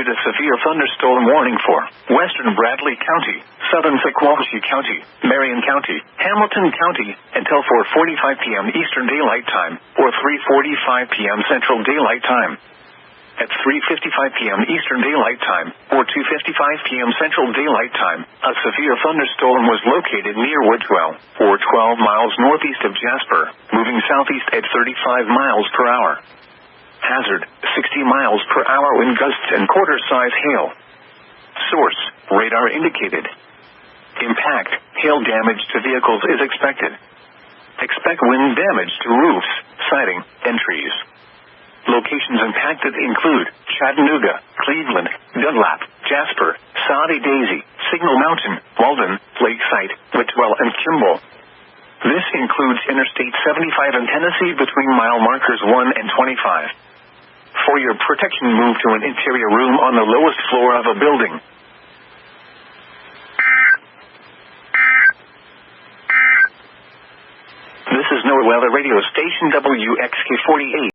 issued a severe thunderstorm warning for western Bradley County, southern Sequatchie County, Marion County, Hamilton County, until 4:45 p.m. Eastern Daylight Time, or 3:45 p.m. Central Daylight Time. At 3:55 p.m. Eastern Daylight Time, or 2:55 p.m. Central Daylight Time, a severe thunderstorm was located near Woodwell, or 12 miles northeast of Jasper, moving southeast at 35 miles per hour. Hazard, 60 miles per hour wind gusts and quarter-size hail. Source, radar indicated. Impact, hail damage to vehicles is expected. Expect wind damage to roofs, siding, and trees. Locations impacted include Chattanooga, Cleveland, Dunlap, Jasper, Saudi Daisy, Signal Mountain, Walden, Lakeside, Whitwell, and Kimball. This includes Interstate 75 in Tennessee between mile markers 1 and 25. For your protection, move to an interior room on the lowest floor of a building. This is NOAA Weather Radio Station WXK48.